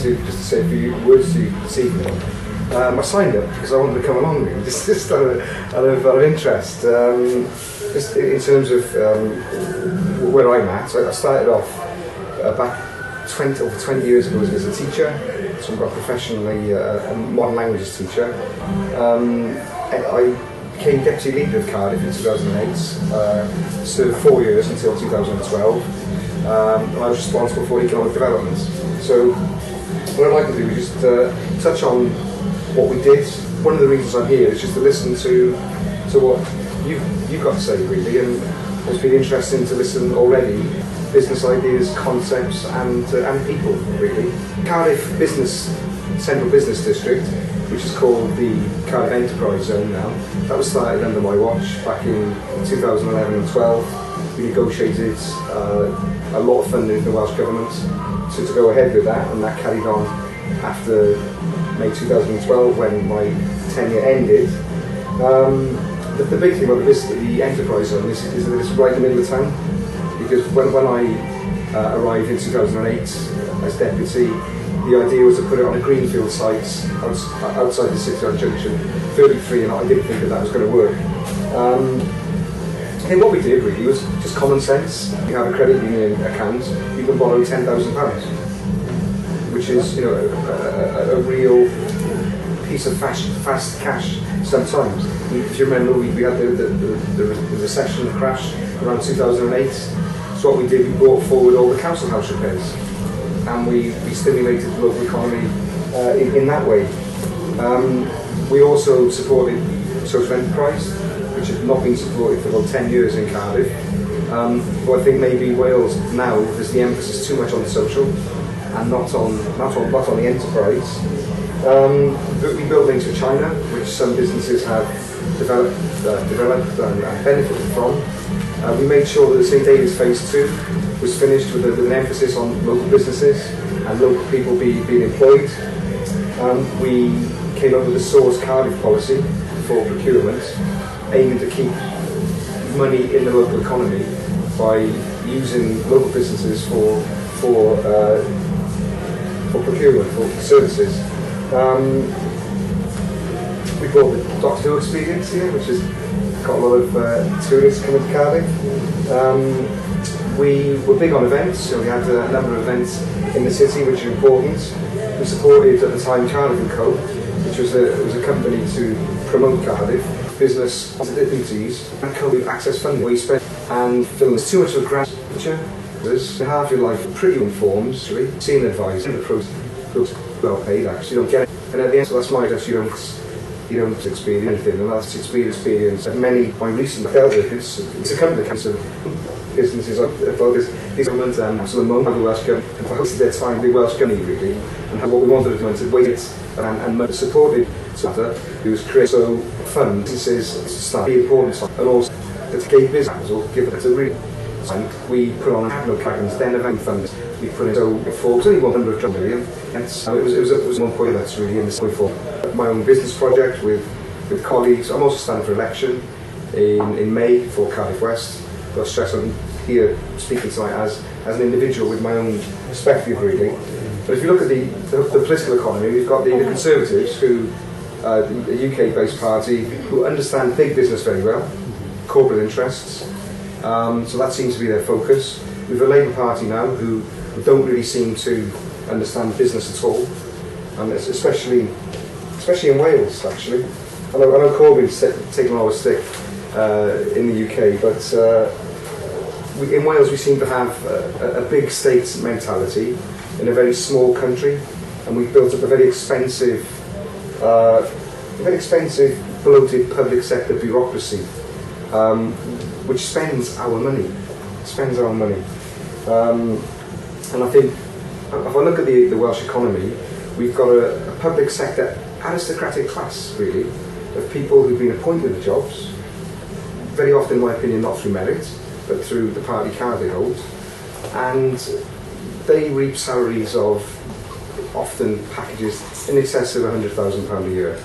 to just say a few words to you this evening. I signed up because I wanted to come along, really, just out of interest. Just in terms of where I'm at, so I started off back over 20 years ago as a teacher, so I'm professionally a modern languages teacher. I became deputy leader of Cardiff in 2008, served 4 years until 2012, and I was responsible for economic development. So what I'd like to do is just touch on what we did. One of the reasons I'm here is just to listen to what you've got to say, really, and it's been interesting to listen already. Business ideas, concepts, and people, really. Cardiff Central Business District, which is called the Cardiff Enterprise Zone now, that was started under my watch back in 2011 and 12. We negotiated a lot of funding with the Welsh Government to go ahead with that, and that carried on after May 2012 when my tenure ended. The big thing about the Enterprise Zone is that it's right in the middle of town, because when I arrived in 2008 as deputy, the idea was to put it on a greenfield site outside the city on Junction 33, and I didn't think that was going to work. I think what we did really was just common sense. You have a credit union account, you can borrow £10,000, which is, you know, a real piece of fast cash sometimes. If you remember, we had the recession, the crash around 2008. So what we did, we brought forward all the council house repairs, and we stimulated the local economy in that way. We also supported social enterprise, which had not been supported for about 10 years in Cardiff. But I think maybe Wales now, there's the emphasis too much on the social and not on the enterprise. We built links with China, which some businesses have developed and benefited from. We made sure that the St David's Phase 2 was finished with an emphasis on local businesses and local people being employed. We came up with a source Cardiff policy for procurement, aiming to keep money in the local economy by using local businesses for procurement, for services. We brought the Doctor Who experience here, which has got a lot of tourists coming to Cardiff. We were big on events, so we had a number of events in the city which are important. We supported at the time Cardiff & Co, which was a company to promote Cardiff, business opportunities, and COVID access funding. We spent and filmed too much of a grant picture. There's half your life pretty informed, actually. See an advisor, the process well paid, actually. You don't get it. And at the end, so that's my guess, you don't experience anything, and that's experience of many of my recent dealt with. It's a company of businesses about this government and so the moment the Welsh government, and for most of their time, the Welsh government really, and what we wanted to do was wait it and supported it was create so fund businesses to start the important and also to give business or give it a real time. We put on no cabins, then event funds. We put in so before it was only 100 million, and so it was one point that's really in this point for my own business project with colleagues. I'm also standing for election in May for Cardiff West. I'll stress I'm here speaking tonight as an individual with my own perspective, really. But if you look at the political economy, we've got the Conservatives, who a UK-based party who understand big business very well, corporate interests. So that seems to be their focus. We've a Labour Party now who don't really seem to understand business at all, and it's especially in Wales, actually. I know Corbyn's taken a lot of stick in the UK, but in Wales we seem to have a big state mentality in a very small country, and we've built up a very expensive, bloated public sector bureaucracy, which spends our money. And I think, if I look at the Welsh economy, we've got a public sector aristocratic class, really, of people who've been appointed to jobs, very often, in my opinion, not through merit, but through the party card they hold, and they reap salaries of often packages in excess of £100,000 a year.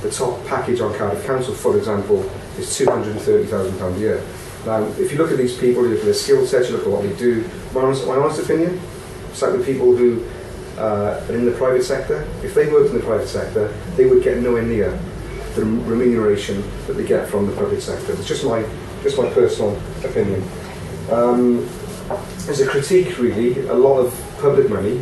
The top package on Cardiff Council, for example, is £230,000 a year. Now, if you look at these people, you look at their skill sets, you look at what they do, my honest opinion, it's like the people who and in the private sector. If they worked in the private sector, they would get nowhere near the remuneration that they get from the public sector. It's just my personal opinion. As a critique, really, a lot of public money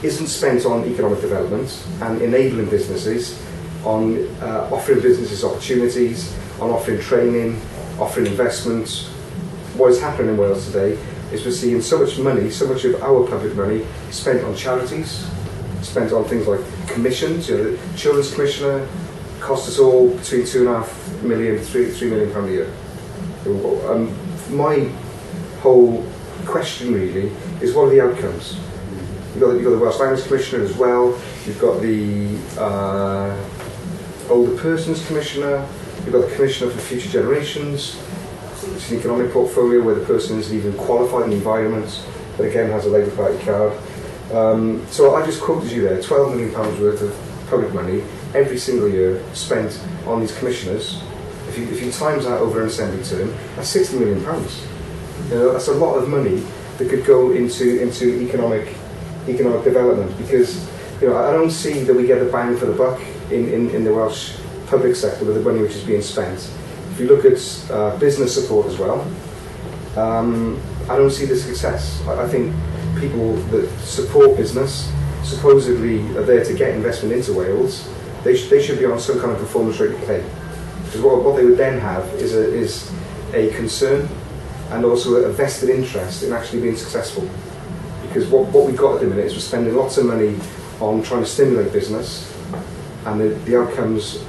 isn't spent on economic development and enabling businesses, on offering businesses opportunities, on offering training, offering investment. What is happening in Wales today is we're seeing so much money, so much of our public money spent on charities, spent on things like commissions. The Children's Commissioner cost us all between £2.5 million and £3 million a year. My whole question really is, what are the outcomes? You've got the Welsh Language Commissioner as well, you've got the Older Persons Commissioner, you've got the Commissioner for Future Generations. It's an economic portfolio where the person isn't even qualified in the environment, but again has a Labour Party card. So I just quoted you there, £12 million worth of public money every single year spent on these commissioners. If you times that over an assembly term, that's £60 million. That's a lot of money that could go into economic development, because I don't see that we get the bang for the buck in the Welsh public sector with the money which is being spent. If you look at business support as well, I don't see the success. I think people that support business supposedly are there to get investment into Wales. They should be on some kind of performance rated pay. Because what they would then have is a concern and also a vested interest in actually being successful. Because what we've got at the minute is we're spending lots of money on trying to stimulate business, and the outcomes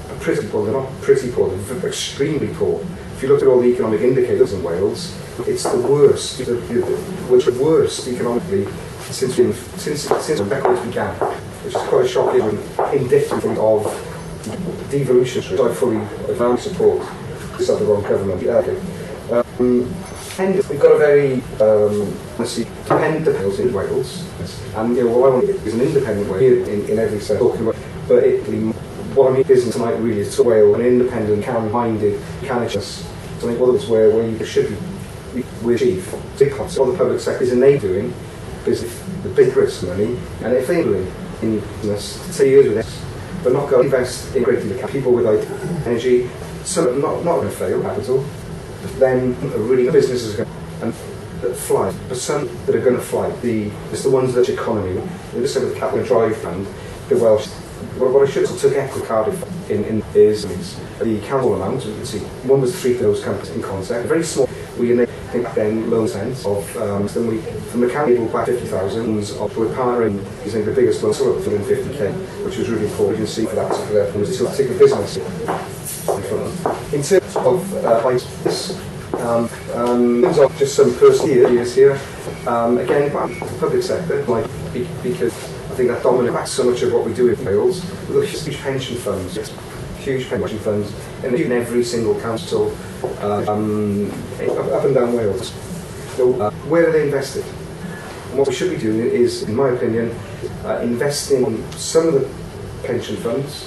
are pretty poor. They're not pretty poor, they're extremely poor. If you look at all the economic indicators in Wales, it's the worst, the worst economically since the records began, which is quite shocking and indicative of devolution, which I fully support. This is the wrong government. And we've got a very dependent in Wales, and what I want is an independent way in every sense. But what I mean business tonight really is to Wales, an independent, can-minded, can-achieve something where you should be achieve. Big pots, all the public sector is enabling business, the big Brits money, and if they in business 2 years with this, but not going to invest in creating the people with energy, some not going to fail capital. Then a really good businesses are going to fly, but some that are going to fly. It's the ones that economy. We just said with the Capital and Drive Fund, the Welsh. What I should have took McEvoy Cardiff in is the council amount. As you can see, one was 3 of those companies in concept. Very small. We think then loan sense of then we from the county back 50,000 of we're partnering using the biggest loan sort of 250k, which was really cool. You can see for that particular business. In terms of just some personal ideas here, again, the public sector, because I think that dominates so much of what we do in Wales. We've got huge pension funds, and in every single council up and down Wales. So, where are they invested? And what we should be doing is, in my opinion, investing some of the pension funds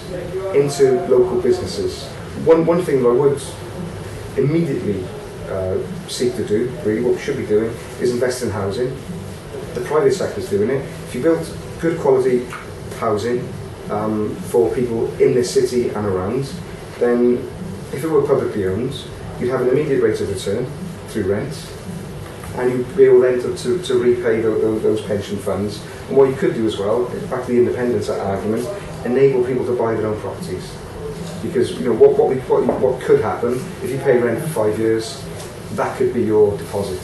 into local businesses. One thing that I would immediately seek to do, really what we should be doing, is invest in housing. The private sector is doing it. If you build good quality housing for people in this city and around, then if it were publicly owned, you'd have an immediate rate of return through rent, and you'd be able then to repay those pension funds. And what you could do as well, back to the independence argument, enable people to buy their own properties. Because what could happen if you pay rent for 5 years, that could be your deposit.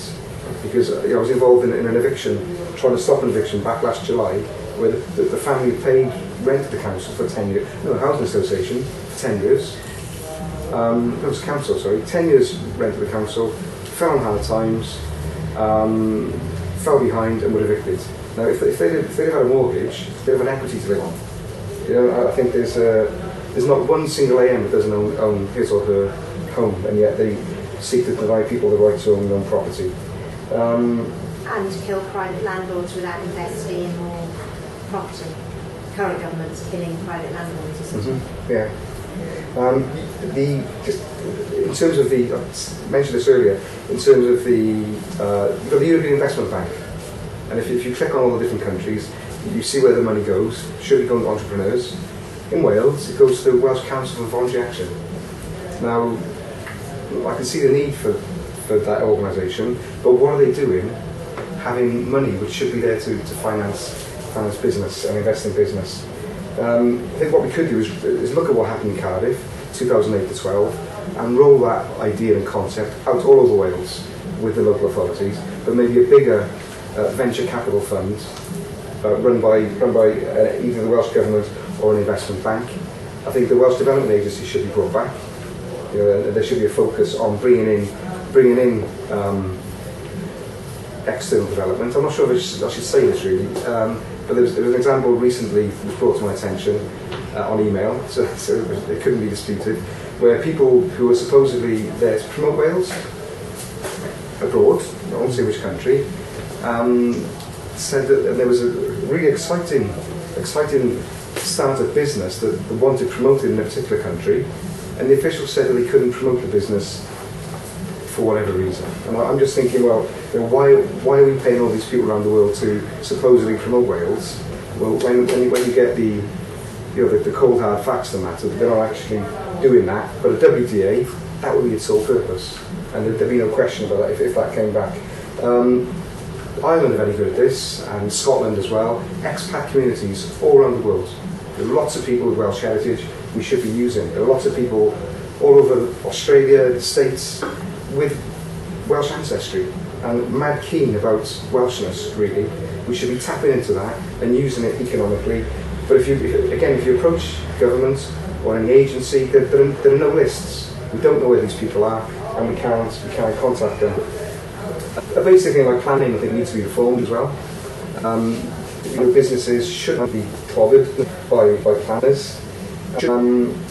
Because I was involved in an eviction, trying to stop an eviction back last July, where the family paid rent to the council for 10 years, no, housing association for 10 years. It was council, sorry, 10 years rent to the council, fell on hard times, fell behind and were evicted. Now, if they'd had a mortgage, they'd have an equity to live on. I think there's not one single AM that doesn't own his or her home, and yet they seek to deny people the right to own their own property. And kill private landlords without investing in more property. Current government's killing private landlords, isn't it? Yeah. Just in terms of I mentioned this earlier, in terms of you've got the European Investment Bank, and if you click on all the different countries, you see where the money goes. Should it go to entrepreneurs? In Wales, it goes to the Welsh Council for Voluntary Action. Now, I can see the need for that organisation, but what are they doing? Having money which should be there to finance business and invest in business. I think what we could do is look at what happened in Cardiff, 2008 to 12, and roll that idea and concept out all over Wales with the local authorities, but maybe a bigger venture capital fund run by either the Welsh Government or an investment bank. I think the Welsh Development Agency should be brought back. You know, there should be a focus on bringing in external development. I'm not sure if I should say this really, but there was an example recently that was brought to my attention on email, so it couldn't be disputed, where people who were supposedly there to promote Wales abroad, I won't say which country, said that there was a really exciting start-up business that wanted promoted in a particular country, and the officials said that they couldn't promote the business for whatever reason. And I'm just thinking, well, you know, why are we paying all these people around the world to supposedly promote Wales? Well, when you get the cold hard facts on that, they're not actually doing that. But a WDA, that would be its sole purpose, and there'd be no question about that if that came back. Ireland are very good at this, and Scotland as well. Expat communities all around the world. There are lots of people with Welsh heritage we should be using. There are lots of people all over Australia, the States, with Welsh ancestry and mad keen about Welshness, really. We should be tapping into that and using it economically. But if you approach government or any agency, there are no lists. We don't know where these people are, and we can't contact them. A basic thing like planning, I think, needs to be reformed as well. Businesses shouldn't be clobbered by planners.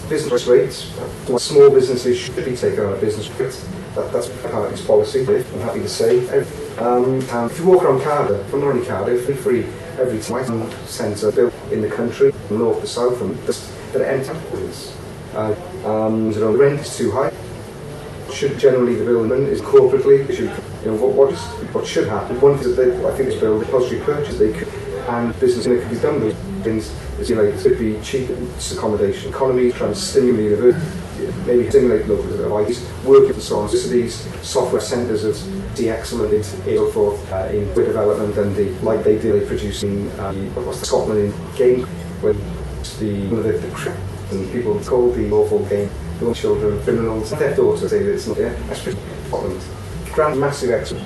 Business rates, small businesses should be taken on a business rate. That's part of its policy, I'm happy to say. And if you walk around Cardiff, from only Cardiff, free every time centre built in the country, from north to south, and that are empty buildings. The rent is too high. Should generally the building is corporately, what should happen? One thing that I think is built depository purchase, and business could be done with things is it could be cheap accommodation. Economy trying to stimulate maybe stimulate local devices, work with the so on. So these software centres of the excellent in development, and they produce in Scotland in game when the crap and people call the awful game. Children, criminals, their daughters say that it's not there. That's pretty Scotland. Grand, massive excellence.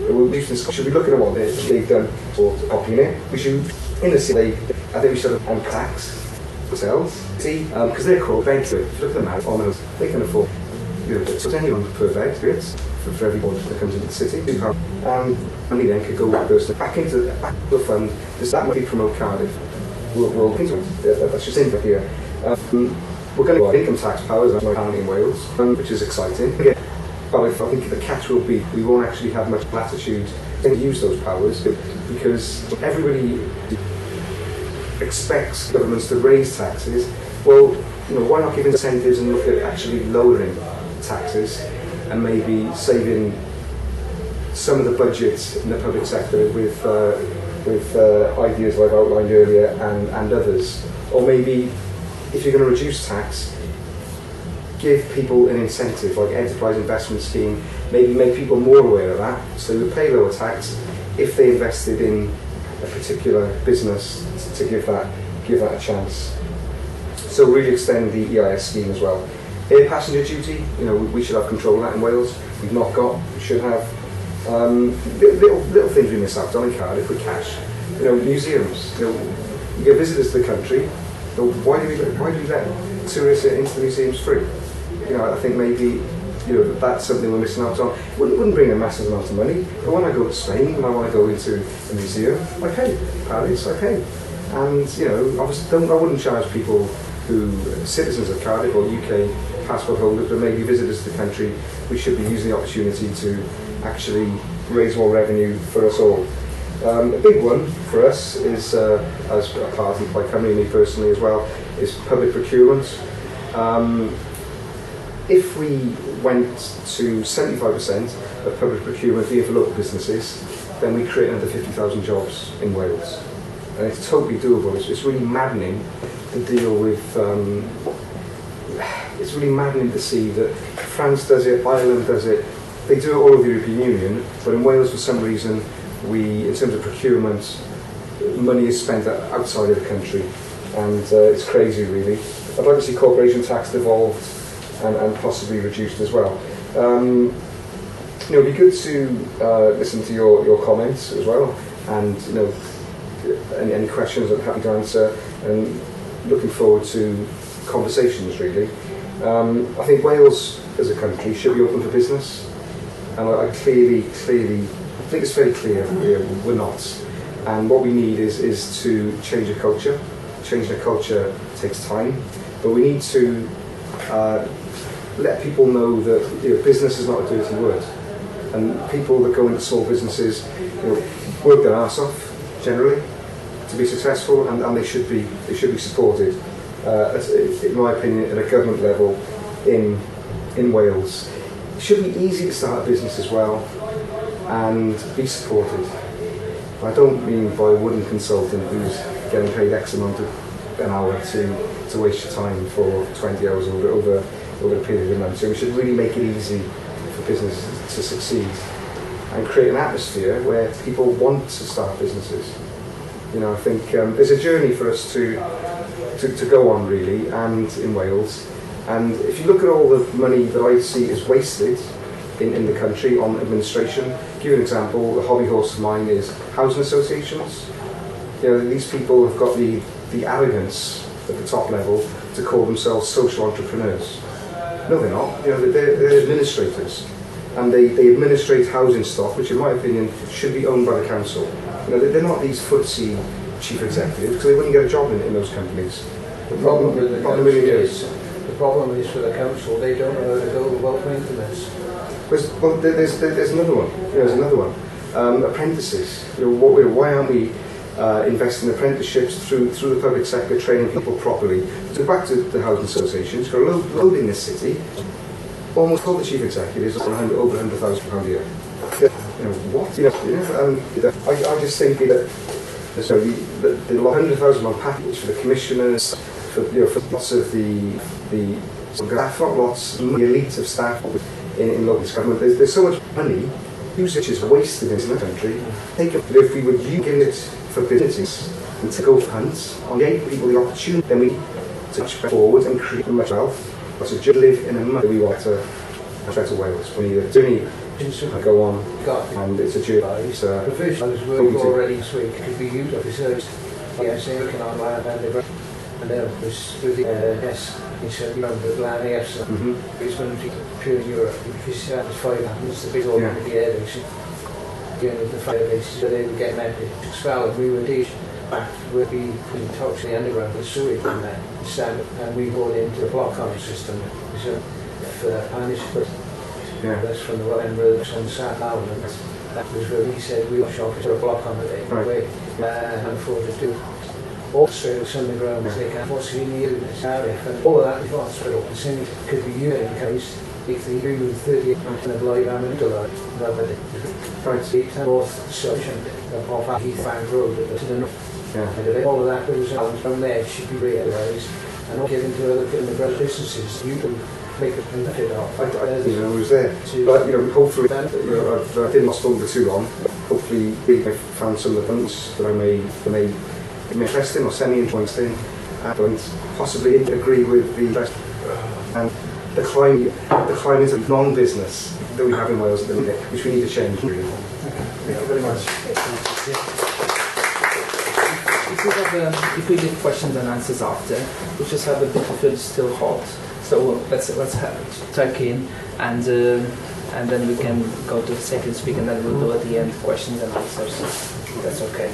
We should be looking at what they've done for copying it. We should, in the city, I think we should have on tax themselves. See, because they're called bed to it. If you look at them out, almost, they can afford, so it's anyone per bed, for everyone that comes into the city. And money then could go back into the fund. Does that money promote Cardiff? We'll into it. That's just in here. We're going to have income tax powers apparently in Wales, which is exciting. But I think the catch will be we won't actually have much latitude to use those powers, because everybody expects governments to raise taxes. Well, why not give incentives and look at actually lowering taxes and maybe saving some of the budgets in the public sector with ideas like I've outlined earlier and others, or maybe. If you're going to reduce tax, give people an incentive, like enterprise investment scheme, maybe make people more aware of that, so they would pay lower tax if they invested in a particular business to give that a chance. So really extend the EIS scheme as well. Air passenger duty, we should have control of that in Wales. We've not got, we should have. Little things we miss out on in Cardiff with cash. Museums. You get visitors to the country. Why do we let tourists into the museums free? I think maybe that's something we're missing out on. It wouldn't bring a massive amount of money, but when I go to Spain, when I want to go into a museum, I pay. Paris, I pay. And obviously, I wouldn't charge people who are citizens of Cardiff or UK passport holders, but maybe visitors to the country. We should be using the opportunity to actually raise more revenue for us all. A big one for us is, as a party by Cymru, me personally as well, is public procurement. If we went to 75% of public procurement being for local businesses, then we create another 50,000 jobs in Wales. and it's totally doable. It's really maddening to deal with. It's really maddening to see that France does it, Ireland does it. They do it all over the European Union, but in Wales, for some reason, in terms of procurement, money is spent outside of the country, and it's crazy, really. I'd like to see corporation tax devolved and possibly reduced as well. It'd be good to listen to your comments as well, and any questions I'm happy to answer, and looking forward to conversations, really. I think Wales as a country should be open for business, and I clearly, I think it's very clear we're not. And what we need is to change the culture. Changing the culture takes time, but we need to let people know that business is not a dirty word. And people that go into small businesses work their arse off generally to be successful, and they should be supported. In my opinion, at a government level in Wales, it should be easy to start a business as well and be supported. I don't mean by a wooden consultant who's getting paid X amount an hour to waste your time for 20 hours over a period of months. So we should really make it easy for businesses to succeed and create an atmosphere where people want to start businesses. I think there's a journey for us to go on, really, and in Wales. And if you look at all the money that I see is wasted in the country on administration, give you an example, the hobby horse of mine is housing associations. These people have got the arrogance at the top level to call themselves social entrepreneurs. No, they're not. They're administrators, and they administrate housing stock, which in my opinion should be owned by the council. They're not these footsie chief executives, because they wouldn't get a job in those companies. The problem with the council is for the council, they don't know how to go about maintenance. There's another one. There's another one. Apprentices. Why aren't we investing in apprenticeships through the public sector, training people properly? So back to the housing associations, for a load in this city, almost all the chief executives are over £100,000 a year. What? I just think that the £100,000 package for the commissioners, for lots of the staff, not lots, the elite of staff in local government. There's so much money which is wasted in the country. If we would use it for businesses and to go hunt on gave people the opportunity, then we to push forward and create much wealth. But to live in a month we want to try to Wales. We need a journey to go on, and it's a journey. The fish I was working already this week could be used for research. Yes, working on land and the and there was through the he said the land it's going to be pure Europe. If you had 5 it's the big old in the air base. The fire bases, so they were getting out of spell, and we were back with the touch the underground with sewage in there, and we brought into the block on system. So that's from the Welland Roads on South Island. That was where he said we were shot for a block on the day, and for to do all straight underground, they can't possibly need this area, and all of that is not straight up. The city could be used in case if they do 38 of live amygdala, rather than north section of Heath Bank Road to the north. All of that goes on from there should be realised and not given to other businesses. You can make a benefit of. I was there, but hopefully, I didn't stall for too long. Hopefully, I found some of the points that I may interesting or semi-interesting, and possibly agree with the and the climate of non-business that we have in Wales at the minute, which we need to change. Really. Thank you very much. If we did questions and answers after, we just have a bit of it still hot. So let's have tuck in, and then we can go to the second speaker, and then we'll do at the end questions and answers. That's okay.